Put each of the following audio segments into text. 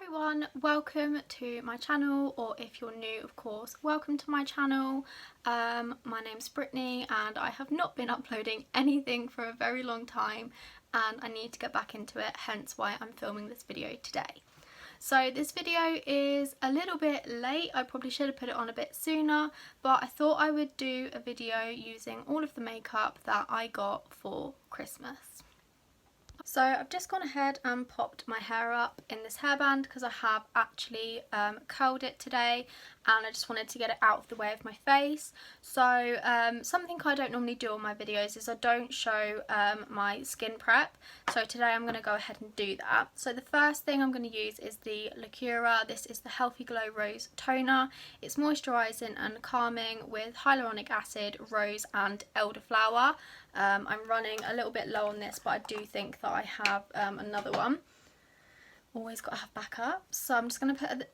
everyone, welcome to my channel, or if you're new, of course, welcome to my channel. My name's Brittany and I have not been uploading anything for a very long time and I need to get back into it, hence why I'm filming this video today. So this video is a little bit late. I probably should have put it on a bit sooner, but I thought I would do a video using all of the makeup that I got for Christmas. So I've just gone ahead and popped my hair up in this hairband because I have actually curled it today and I just wanted to get it out of the way of my face. So something I don't normally do on my videos is I don't show my skin prep. So today I'm going to go ahead and do that. So the first thing I'm going to use is the Lacura. This is the Healthy Glow Rose Toner. It's moisturising and calming with hyaluronic acid, rose and elderflower. I'm running a little bit low on this, but I do think that I have another one. Always got to have backup. So I'm just going to put a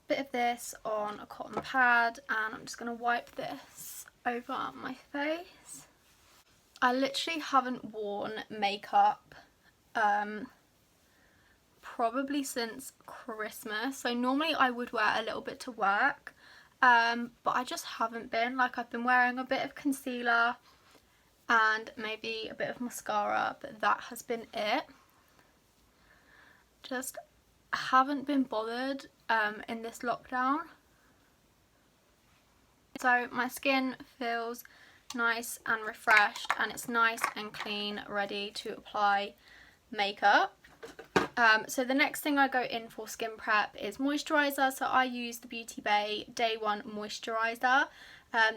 bit of this on a cotton pad and I'm just going to wipe this over my face. I literally haven't worn makeup probably since Christmas. So normally I would wear a little bit to work, but I just haven't been. Like, I've been wearing a bit of concealer and maybe a bit of mascara, but that has been it. Just haven't been bothered in this lockdown. So my skin feels nice and refreshed and it's nice and clean, ready to apply makeup. So the next thing I go in for skin prep is moisturiser. So I use the Beauty Bay Day One Moisturiser.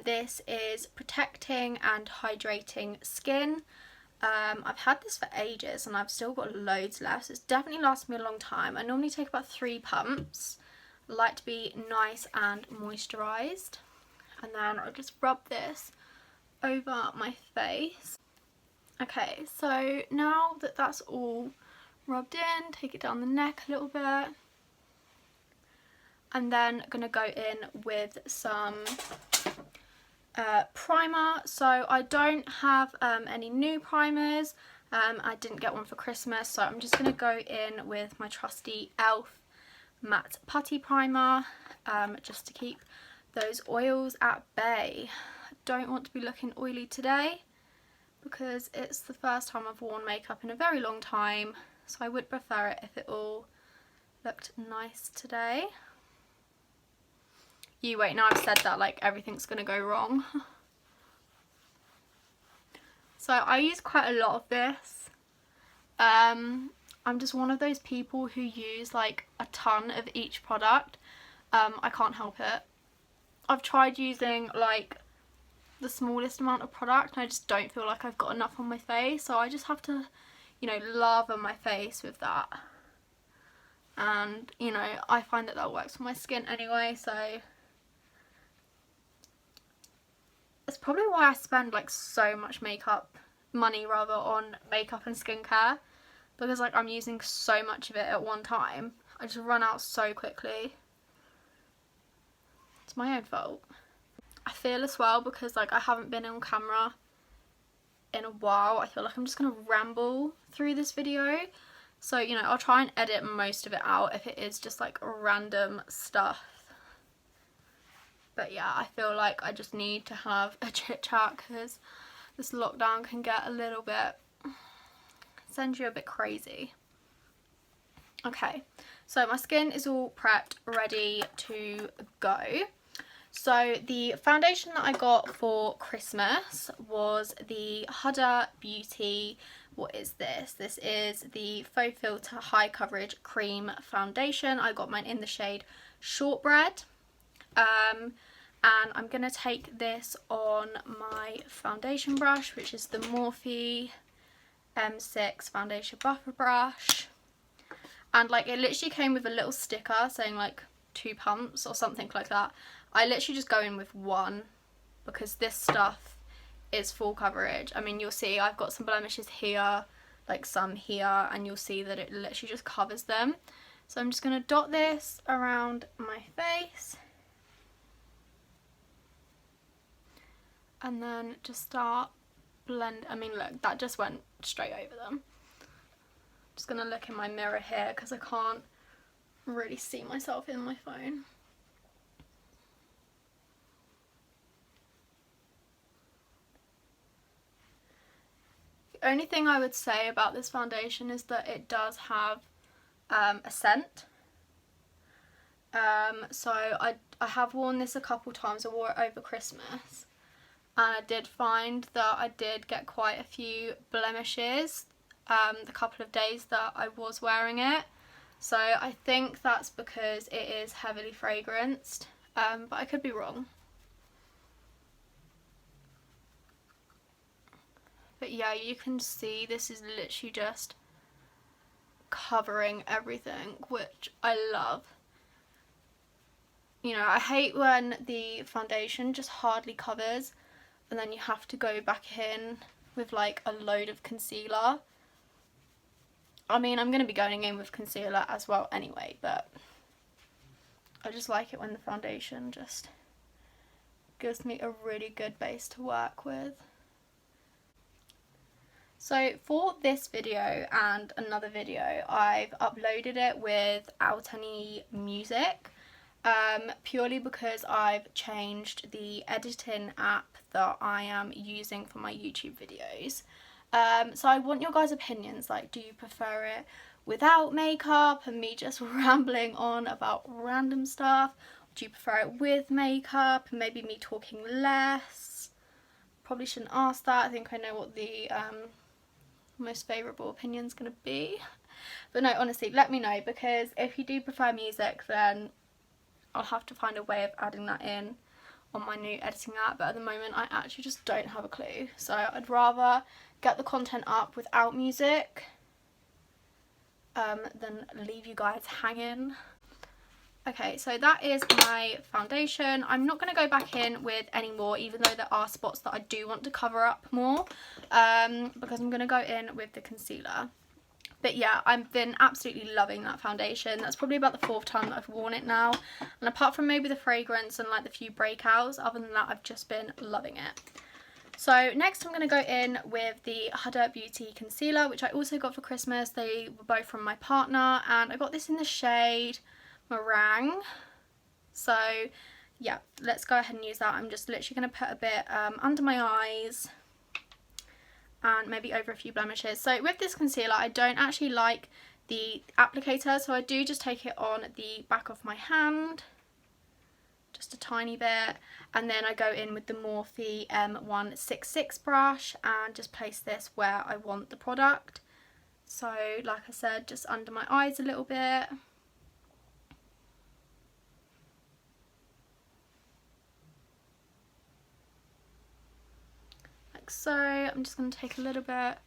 This is protecting and hydrating skin. I've had this for ages and I've still got loads left, so it's definitely lasted me a long time. I normally take about 3 pumps. I like to be nice and moisturised, and then I just rub this over my face. Okay, so now that that's all rubbed in, take it down the neck a little bit, and then I'm gonna go in with some primer. So I don't have any new primers. I didn't get one for Christmas, so I'm just going to go in with my trusty e.l.f. matte putty primer, just to keep those oils at bay. I don't want to be looking oily today because it's the first time I've worn makeup in a very long time, so I would prefer it if it all looked nice today. You wait, now I've said that, like everything's gonna go wrong. So I use quite a lot of this. I'm just one of those people who use like a ton of each product. I can't help it. I've tried using like the smallest amount of product and I just don't feel like I've got enough on my face, so I just have to, you know, lather my face with that. And, you know, I find that that works for my skin anyway, so it's probably why I spend like so much money on makeup and skincare, because like I'm using so much of it at one time. I just run out so quickly. It's my own fault. I feel as well, because like I haven't been on camera in a while, I feel like I'm just gonna ramble through this video. So, you know, I'll try and edit most of it out if it is just like random stuff. But yeah, I feel like I just need to have a chit chat because this lockdown can get a little bit, send you a bit crazy. Okay, so my skin is all prepped, ready to go. So the foundation that I got for Christmas was the Huda Beauty, what is this? This is the Faux Filter High Coverage Cream Foundation. I got mine in the shade Shortbread. And I'm going to take this on my foundation brush, which is the Morphe M6 Foundation Buffer Brush. And like it literally came with a little sticker saying like 2 pumps or something like that. I literally just go in with 1 because this stuff is full coverage. I mean, you'll see I've got some blemishes here, like some here, and you'll see that it literally just covers them. So I'm just going to dot this around my face. And then just start blend. I mean, look, that just went straight over them. Just gonna look in my mirror here because I can't really see myself in my phone. The only thing I would say about this foundation is that it does have a scent. So I have worn this a couple times. I wore it over Christmas, and I did find that I did get quite a few blemishes the couple of days that I was wearing it. So I think that's because it is heavily fragranced, but I could be wrong. But yeah, you can see this is literally just covering everything, which I love. You know, I hate when the foundation just hardly covers and then you have to go back in with like a load of concealer. I mean, I'm going to be going in with concealer as well anyway, but I just like it when the foundation just gives me a really good base to work with. So for this video and another video, I've uploaded it without any music, purely because I've changed the editing app that I am using for my YouTube videos. So I want your guys' opinions, like, do you prefer it without makeup and me just rambling on about random stuff? Do you prefer it with makeup and maybe me talking less? Probably shouldn't ask that. I think I know what the most favourable opinion is going to be. But no, honestly, let me know, because if you do prefer music, then I'll have to find a way of adding that in on my new editing app. But at the moment, I actually just don't have a clue. So I'd rather get the content up without music than leave you guys hanging. Okay, so that is my foundation. I'm not going to go back in with any more, even though there are spots that I do want to cover up more, because I'm going to go in with the concealer. But yeah, I've been absolutely loving that foundation. That's probably about the 4th time that I've worn it now. And apart from maybe the fragrance and like the few breakouts, other than that, I've just been loving it. So next I'm going to go in with the Huda Beauty concealer, which I also got for Christmas. They were both from my partner, and I got this in the shade Meringue. So yeah, let's go ahead and use that. I'm just literally going to put a bit under my eyes and maybe over a few blemishes. So with this concealer, I don't actually like the applicator, so I do just take it on the back of my hand, just a tiny bit, and then I go in with the Morphe M166 brush and just place this where I want the product. So like I said, just under my eyes a little bit. So I'm just going to take a little bit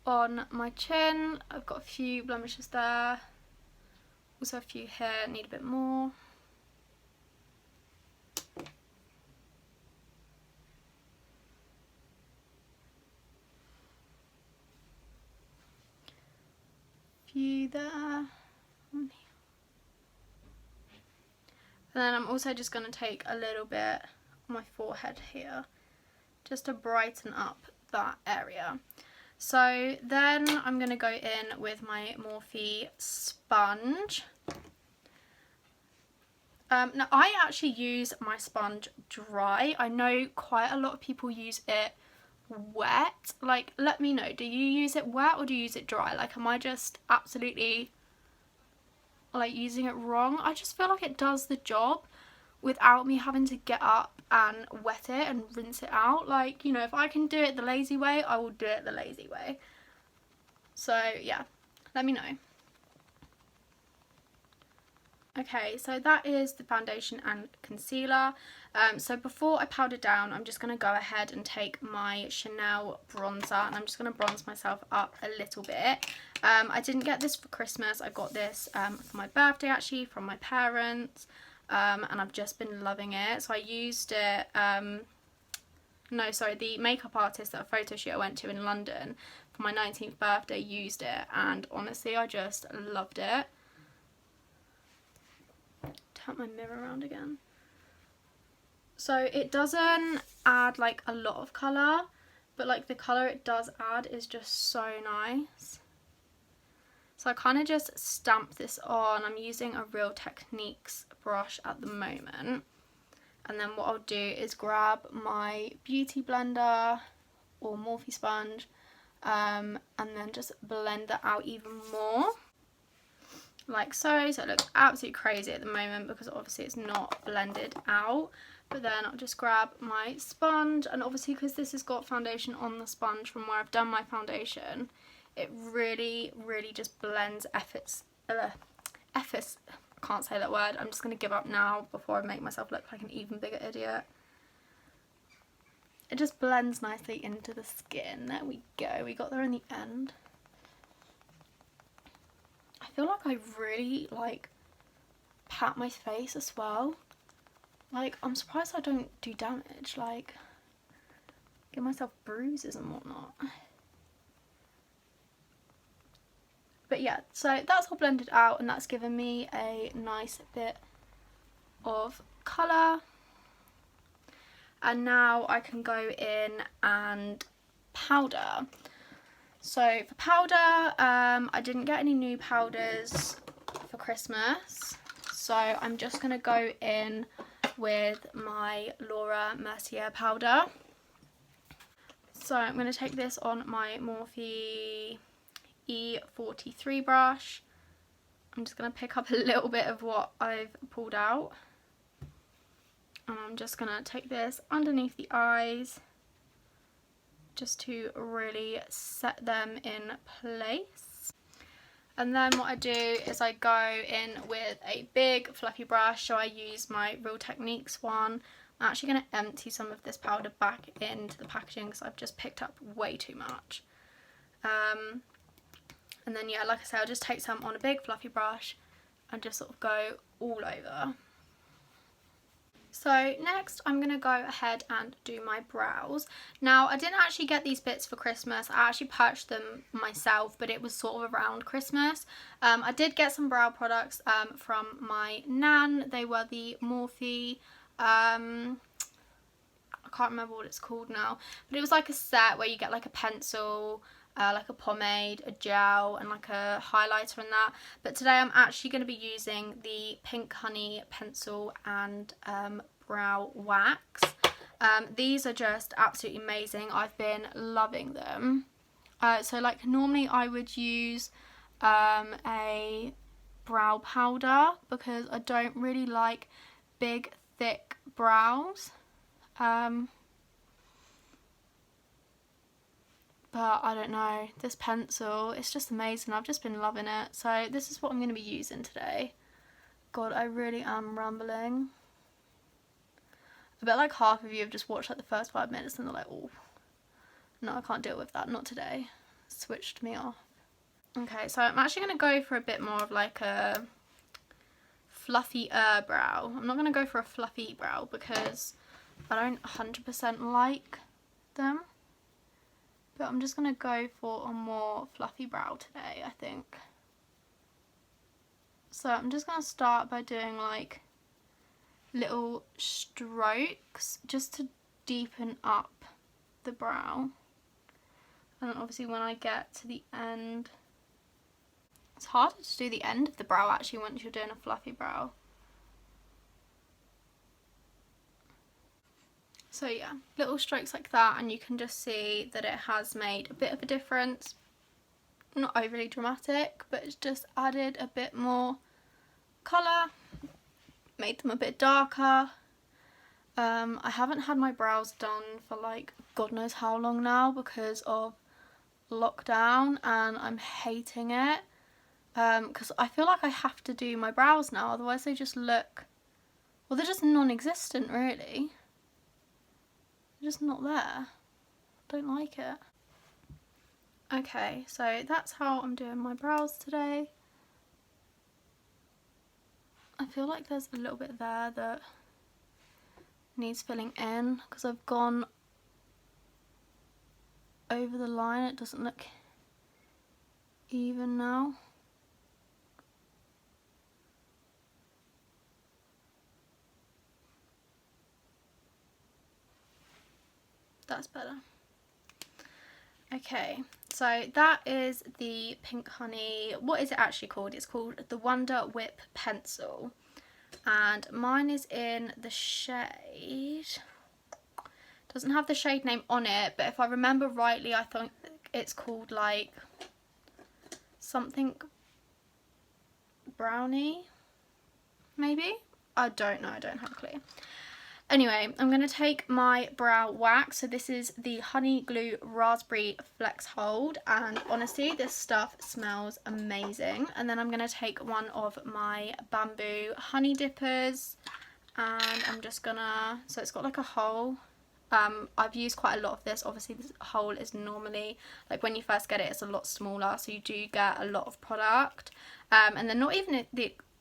on my chin. I've got a few blemishes there, also a few here, need a bit more. Few there. And then I'm also just going to take a little bit on my forehead here, just to brighten up that area. So then I'm going to go in with my Morphe sponge. Now I actually use my sponge dry. I know quite a lot of people use it wet. Like, let me know, do you use it wet or do you use it dry? Like, am I just absolutely like using it wrong? I just feel like it does the job without me having to get up and wet it and rinse it out. Like, you know, if I can do it the lazy way, I will do it the lazy way. So yeah, let me know. Okay, so that is the foundation and concealer. So before I powder down, I'm just going to go ahead and take my Chanel bronzer, and I'm just going to bronze myself up a little bit. I didn't get this for Christmas. I got this for my birthday, actually, from my parents. And I've just been loving it. So I used it, the makeup artist at a photo shoot I went to in London for my 19th birthday used it, and honestly I just loved it. Turn my mirror around again. So it doesn't add like a lot of colour, but like the colour it does add is just so nice. So I kind of just stamp this on. I'm using a Real Techniques brush at the moment. And then what I'll do is grab my beauty blender or Morphe sponge and then just blend that out even more. Like so. So it looks absolutely crazy at the moment because obviously it's not blended out. But then I'll just grab my sponge, and obviously because this has got foundation on the sponge from where I've done my foundation, it really just blends efforts. Can't say that word. I'm just going to give up now before I make myself look like an even bigger idiot. It just blends nicely into the skin. There we go. We got there in the end. I feel like I really like pat my face as well. Like, I'm surprised I don't do damage. Like, give myself bruises and whatnot. But yeah, so that's all blended out, and that's given me a nice bit of colour. And now I can go in and powder. So for powder, I didn't get any new powders for Christmas. So I'm just going to go in with my Laura Mercier powder. So I'm going to take this on my Morphe E43 brush. I'm just going to pick up a little bit of what I've pulled out. And I'm just going to take this underneath the eyes just to really set them in place. And then what I do is I go in with a big fluffy brush. So I use my Real Techniques one. I'm actually going to empty some of this powder back into the packaging because I've just picked up way too much. And then yeah, like I said, I'll just take some on a big fluffy brush and just sort of go all over. So next I'm going to go ahead and do my brows. Now I didn't actually get these bits for Christmas, I actually purchased them myself, but it was sort of around Christmas. I did get some brow products from my nan. They were the Morphe, I can't remember what it's called now, but it was like a set where you get like a pencil, like a pomade, a gel and like a highlighter and that. But today I'm actually going to be using the Pink Honey pencil and brow wax. These are just absolutely amazing. I've been loving them. So like normally I would use a brow powder because I don't really like big thick brows. But I don't know, this pencil, it's just amazing. I've just been loving it. So this is what I'm going to be using today. God, I really am rambling. I bet like half of you have just watched like the first 5 minutes and they're like, oh, no, I can't deal with that, not today. Switched me off. Okay, so I'm actually going to go for a bit more of like a fluffier brow. I'm not going to go for a fluffy brow because I don't 100% like them. But I'm just going to go for a more fluffy brow today, I think. So I'm just going to start by doing like little strokes just to deepen up the brow. And then obviously when I get to the end, it's harder to do the end of the brow actually once you're doing a fluffy brow. So yeah, little strokes like that, and you can just see that it has made a bit of a difference. Not overly dramatic, but it's just added a bit more colour, made them a bit darker. I haven't had my brows done for like God knows how long now because of lockdown, and I'm hating it because I feel like I have to do my brows now, otherwise they just look, well, they're just non-existent really. Just not there. Don't like it. Okay, so that's how I'm doing my brows today. I feel like there's a little bit there that needs filling in because I've gone over the line. It doesn't look even now. That's better. Okay, so that is the Pink Honey. What is it actually called? It's called the Wonder Whip Pencil. And mine is in the shade... Doesn't have the shade name on it, but if I remember rightly, I think it's called like something brownie, maybe? I don't know, I don't have a clue. Anyway, I'm going to take my brow wax. So this is the Honey Glue Raspberry Flex Hold, and honestly this stuff smells amazing. And then I'm going to take one of my Bamboo Honey Dippers, and I'm just gonna, so it's got like a hole. I've used quite a lot of this. Obviously this hole is normally, like when you first get it, it's a lot smaller, so you do get a lot of product, and they're not even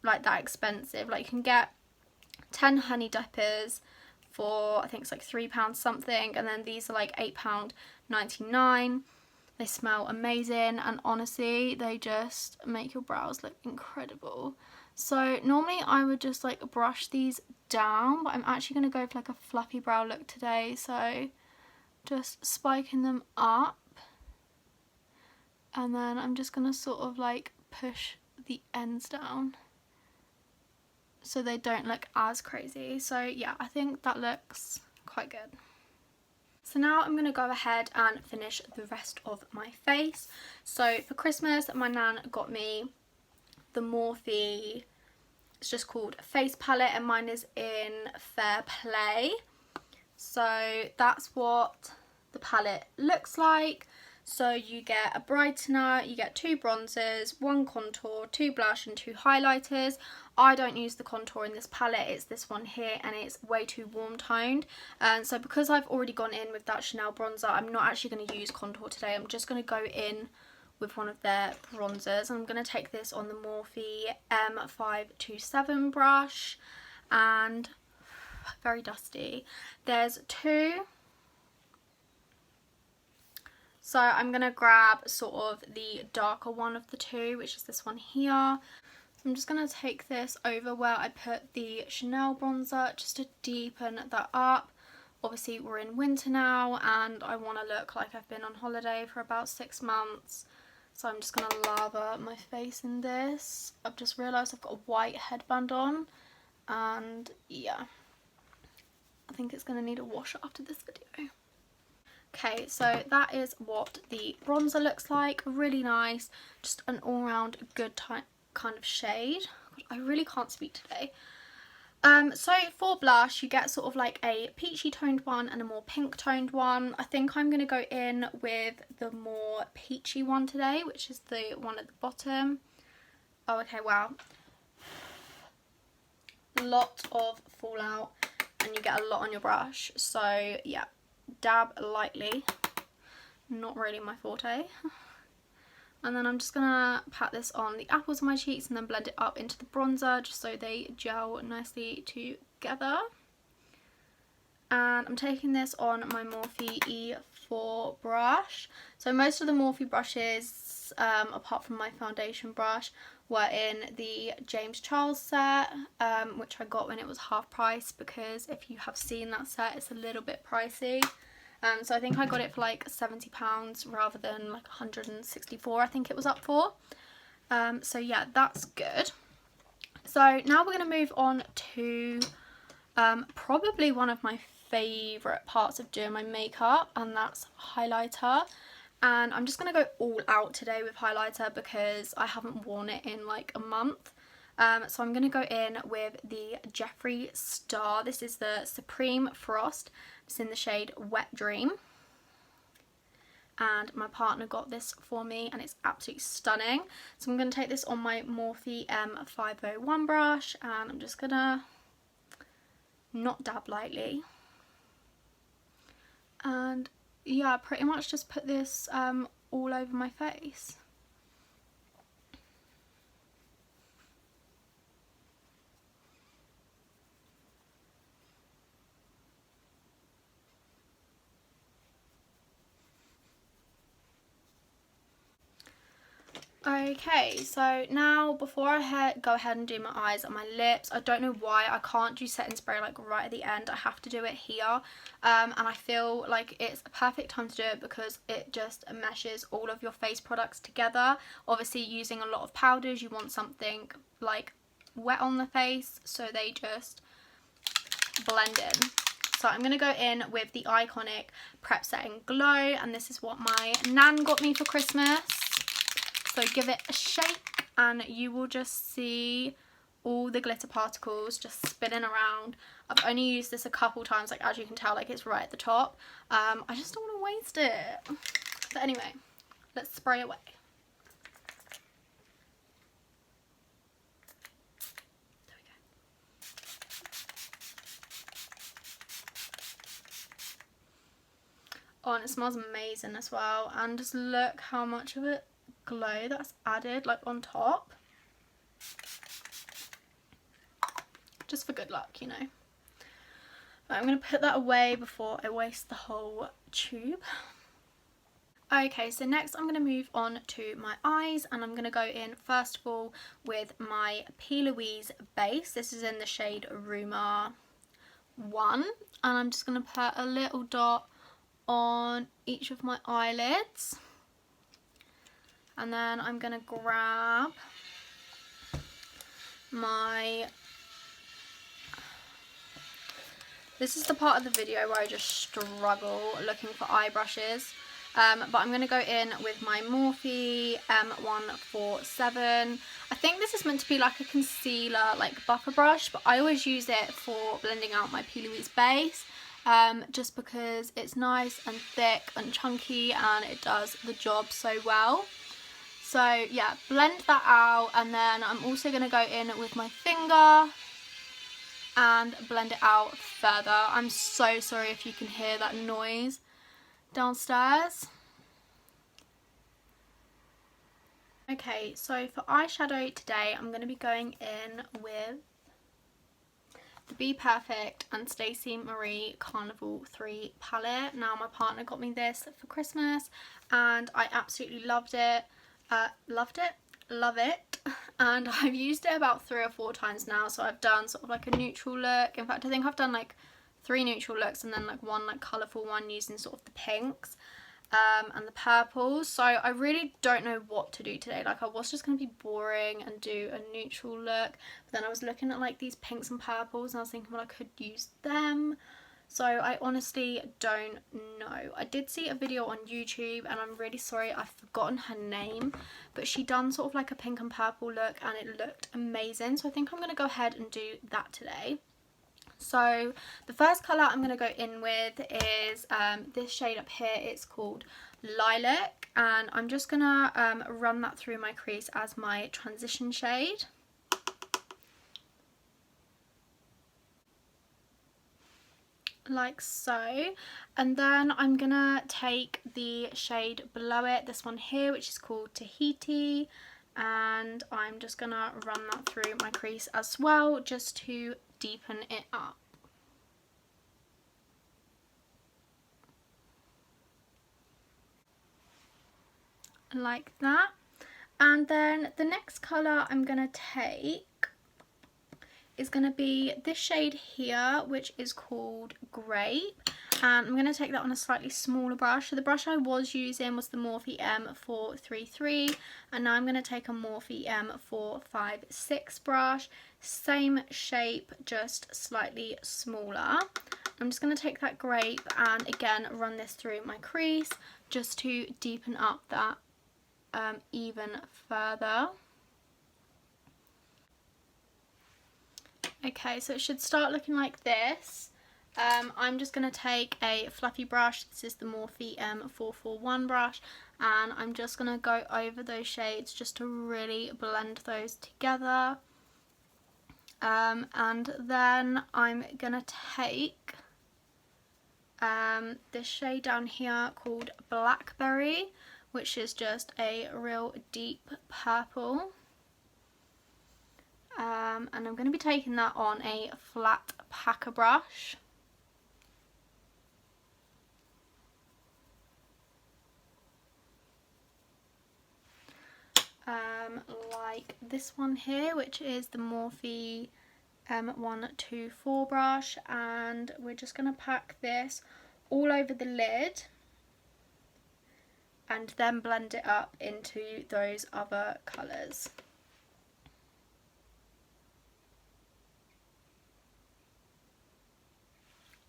like that expensive. Like you can get 10 honey dippers for, I think it's like £3 something, and then these are like £8.99. They smell amazing, and honestly they just make your brows look incredible. So normally I would just like brush these down, but I'm actually going to go for like a fluffy brow look today, so just spiking them up, and then I'm just going to sort of like push the ends down so they don't look as crazy. So yeah, I think that looks quite good. So now I'm going to go ahead and finish the rest of my face. So for Christmas, my nan got me the Morphe, it's just called Face Palette, and mine is in Fair Play. So that's what the palette looks like. So you get a brightener, you get 2 bronzers, 1 contour, 2 blush and 2 highlighters. I don't use the contour in this palette, it's this one here, and it's way too warm toned. And so because I've already gone in with that Chanel bronzer, I'm not actually going to use contour today. I'm just going to go in with one of their bronzers. I'm going to take this on the Morphe M527 brush, and very dusty. There's 2. So I'm going to grab sort of the darker one of the 2, which is this one here. I'm just going to take this over where I put the Chanel bronzer just to deepen that up. Obviously we're in winter now and I want to look like I've been on holiday for about 6 months. So I'm just going to lather my face in this. I've just realised I've got a white headband on, and yeah, I think it's going to need a wash after this video. Okay, so that is what the bronzer looks like. Really nice, just an all-round good kind of shade. God, I really can't speak today. So for blush, you get sort of like a peachy toned one and a more pink toned one. I think I'm going to go in with the more peachy one today, which is the one at the bottom. Oh, okay, wow. Lot of fallout and you get a lot on your brush. So yeah, dab lightly. Not really my forte. And then I'm just going to pat this on the apples of my cheeks and then blend it up into the bronzer just so they gel nicely together. And I'm taking this on my Morphe E4 brush. So most of the Morphe brushes, apart from my foundation brush, were in the James Charles set, which I got when it was half price, because if you have seen that set, it's a little bit pricey. So I think I got it for like £70 rather than like 164 I think it was up for. So yeah, that's good. So now we're going to move on to probably one of my favourite parts of doing my makeup, and that's highlighter. And I'm just going to go all out today with highlighter because I haven't worn it in like a month. So I'm going to go in with the Jeffree Star. This is the Supreme Frost. It's in the shade Wet Dream. And my partner got this for me and it's absolutely stunning. So I'm going to take this on my Morphe M501 brush and I'm just going to not dab lightly. And yeah, pretty much just put this all over my face. Okay, so now before I go ahead and do my eyes and my lips, I don't know why I can't do setting spray like right at the end. I have to do it here, and I feel like it's a perfect time to do it because it just meshes all of your face products together. Obviously using a lot of powders, you want something like wet on the face so they just blend in. So I'm going to go in with the Iconic Prep Setting Glow, and this is what my nan got me for Christmas. So give it a shake and you will just see all the glitter particles just spinning around. I've only used this a couple times, like as you can tell, like it's right at the top. I just don't want to waste it. But anyway, let's spray away. There we go. Oh, and it smells amazing as well. And just look how much of it glow that's added like on top, just for good luck, you know. But I'm going to put that away before I waste the whole tube. Okay, so next I'm going to move on to my eyes, and I'm going to go in first of all with my P. Louise base. This is in the shade Rumor 1, and I'm just going to put a little dot on each of my eyelids. And then I'm going to grab this is the part of the video where I just struggle looking for eye brushes. But I'm going to go in with my Morphe M147. I think this is meant to be like a concealer, like buffer brush, but I always use it for blending out my P. Louise base. Just because it's nice and thick and chunky and it does the job so well. So yeah, blend that out, and then I'm also going to go in with my finger and blend it out further. I'm so sorry if you can hear that noise downstairs. Okay, so for eyeshadow today, I'm going to be going in with the Be Perfect and Stacey Marie Carnival 3 palette. Now my partner got me this for Christmas and I absolutely loved it. Love it, and I've used it about 3 or 4 times now. So I've done sort of like a neutral look. In fact, I think I've done like 3 neutral looks and then like 1 like colourful one using sort of the pinks and the purples. So I really don't know what to do today. Like I was just going to be boring and do a neutral look, but then I was looking at like these pinks and purples and I was thinking, well, I could use them. So I honestly don't know. I did see a video on YouTube, and I'm really sorry, I've forgotten her name, but she done sort of like a pink and purple look and it looked amazing. So I think I'm going to go ahead and do that today. So the first colour I'm going to go in with is this shade up here. It's called Lilac, and I'm just going to run that through my crease as my transition shade. Like so, and then I'm gonna take the shade below it, this one here, which is called Tahiti, and I'm just gonna run that through my crease as well, just to deepen it up. Like that. And then the next colour I'm gonna take is going to be this shade here, which is called Grape, and I'm going to take that on a slightly smaller brush. So the brush I was using was the Morphe M433, and now I'm going to take a Morphe M456 brush, same shape, just slightly smaller. I'm just going to take that Grape and again run this through my crease just to deepen up that even further. Okay, so it should start looking like this. I'm just going to take a fluffy brush. This is the Morphe M441 brush, and I'm just going to go over those shades just to really blend those together. And then I'm going to take this shade down here called Blackberry, which is just a real deep purple. And I'm going to be taking that on a flat packer brush. like this one here, which is the Morphe 124 brush, and we're just going to pack this all over the lid and then blend it up into those other colours.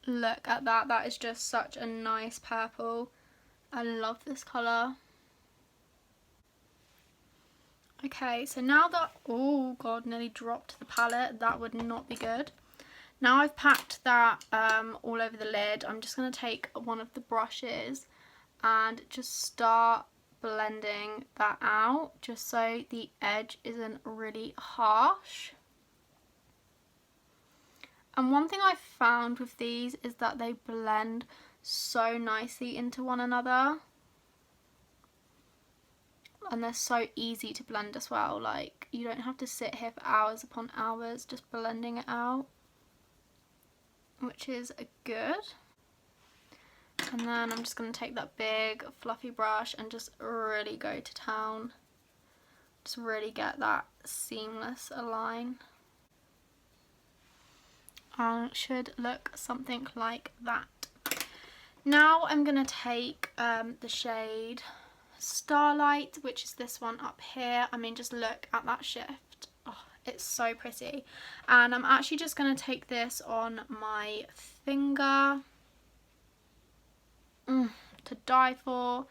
Look at that, that is just such a nice purple. I love this colour. Okay, so now that, oh god, nearly dropped the palette, that would not be good. Now I've packed that all over the lid, I'm just going to take one of the brushes and just start blending that out, just so the edge isn't really harsh. And one thing I've found with these is that they blend so nicely into one another. And they're so easy to blend as well, like you don't have to sit here for hours upon hours just blending it out, which is good. And then I'm just going to take that big fluffy brush and just really go to town. Just really get that seamless align. And it should look something like that. Now I'm going to take the shade Starlight, which is this one up here. I mean, just look at that shift. Oh, it's so pretty. And I'm actually just going to take this on my finger. To die for.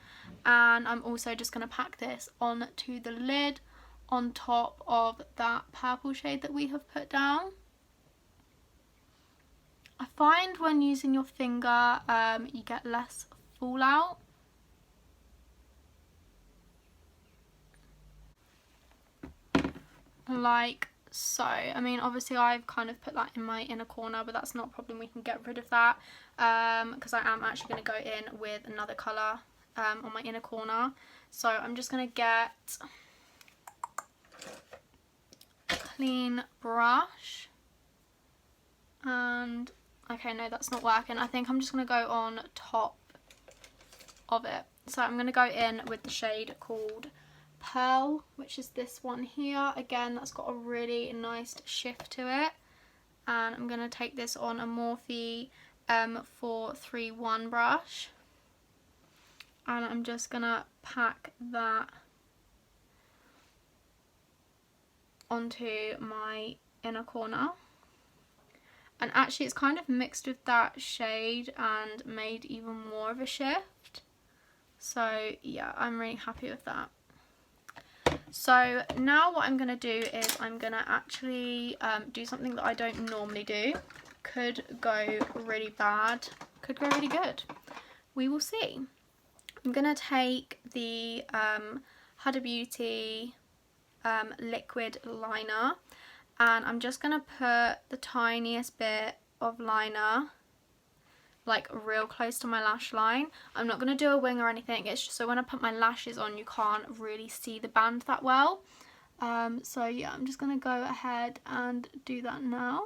And I'm also just going to pack this onto the lid on top of that purple shade that we have put down. I find when using your finger you get less fallout. Like so. I mean, obviously I've kind of put that in my inner corner, but that's not a problem, we can get rid of that because I am actually going to go in with another colour on my inner corner. So I'm just going to get a clean brush and okay, no, that's not working. I think I'm just going to go on top of it. So I'm going to go in with the shade called Pearl, which is this one here. Again, that's got a really nice shift to it. And I'm going to take this on a Morphe 431 brush. And I'm just going to pack that onto my inner corner. And actually it's kind of mixed with that shade and made even more of a shift. So yeah, I'm really happy with that. So now what I'm going to do is I'm going to actually do something that I don't normally do. Could go really bad, could go really good. We will see. I'm going to take the Huda Beauty liquid liner. And I'm just going to put the tiniest bit of liner like real close to my lash line. I'm not going to do a wing or anything, it's just so when I put my lashes on you can't really see the band that well. So yeah, I'm just going to go ahead and do that now.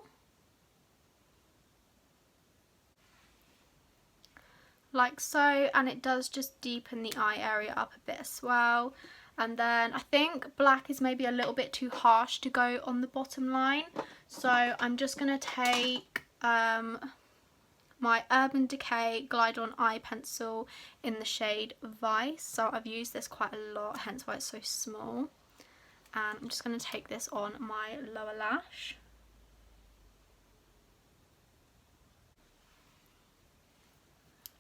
Like so, and it does just deepen the eye area up a bit as well. And then I think black is maybe a little bit too harsh to go on the bottom line. So I'm just going to take my Urban Decay Glide On Eye Pencil in the shade Vice. So I've used this quite a lot, hence why it's so small. And I'm just going to take this on my lower lash.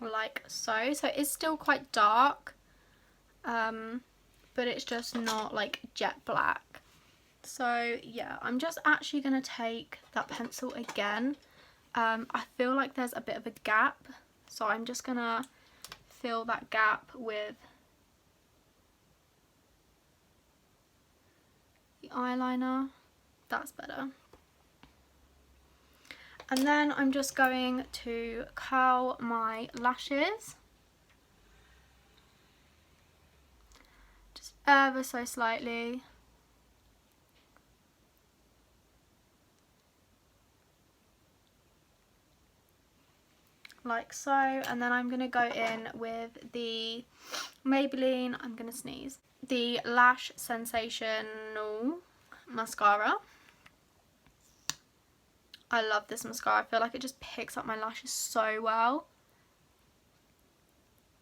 Like so. So it's still quite dark. But it's just not like jet black. So yeah, I'm just actually going to take that pencil again. I feel like there's a bit of a gap, so I'm just going to fill that gap with the eyeliner. That's better. And then I'm just going to curl my lashes. Ever so slightly. like so, and then I'm going to go in with the Maybelline, I'm going to sneeze, the Lash Sensational mascara. I love this mascara. I feel like it just picks up my lashes so well.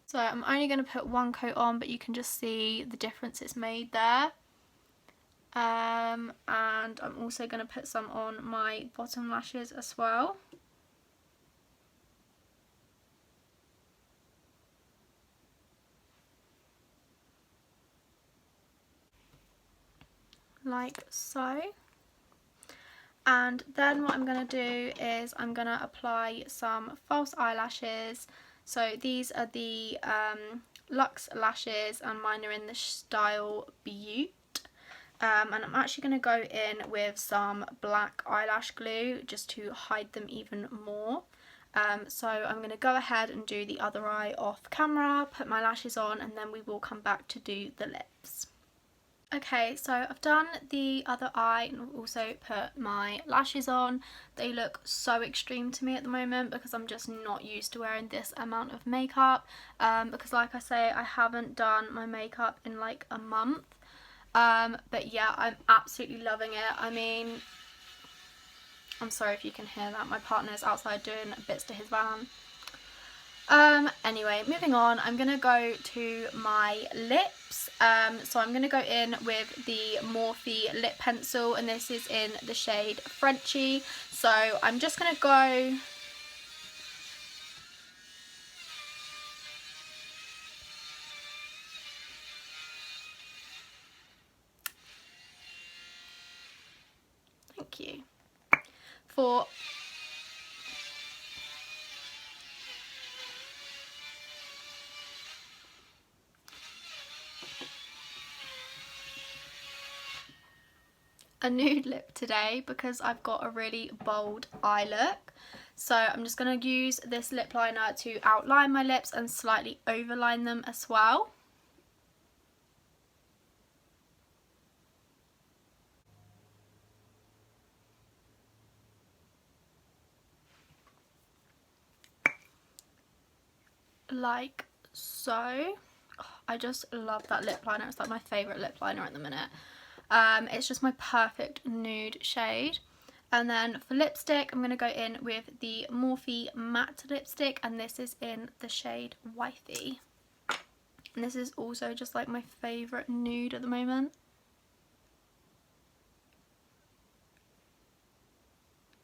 So I'm only going to put one coat on, but you can just see the difference it's made there. And I'm also going to put some on my bottom lashes as well. Like so. And then what I'm going to do is I'm going to apply some false eyelashes. So these are the Luxe lashes, and mine are in the style Butte. And I'm actually going to go in with some black eyelash glue just to hide them even more. So I'm going to go ahead and do the other eye off camera, put my lashes on, and then we will come back to do the lips. Okay, so I've done the other eye and I've also put my lashes on. They look so extreme to me at the moment because I'm just not used to wearing this amount of makeup. Because like I say, I haven't done my makeup in like a month. But yeah, I'm absolutely loving it. I mean, I'm sorry if you can hear that. My partner's outside doing bits to his van. Anyway, moving on, I'm going to go to my lips. So I'm going to go in with the Morphe lip pencil, and this is in the shade Frenchy. So I'm just going to go... Thank you. For... a nude lip today because I've got a really bold eye look. So I'm just going to use this lip liner to outline my lips and slightly overline them as well. Like so. Oh, I just love that lip liner. It's like my favourite lip liner at the minute. It's just my perfect nude shade. And then for lipstick, I'm going to go in with the Morphe matte lipstick, and this is in the shade Wifey. And this is also just like my favourite nude at the moment.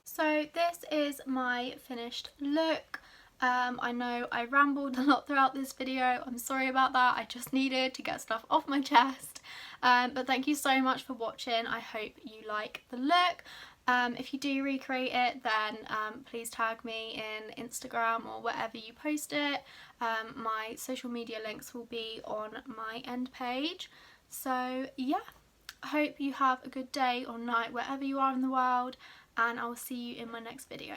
So this is my finished look. I know I rambled a lot throughout this video. I'm sorry about that. I just needed to get stuff off my chest. But thank you so much for watching. I hope you like the look. If you do recreate it, then please tag me in Instagram or wherever you post it. My social media links will be on my end page. So yeah, I hope you have a good day or night wherever you are in the world, and I will see you in my next video.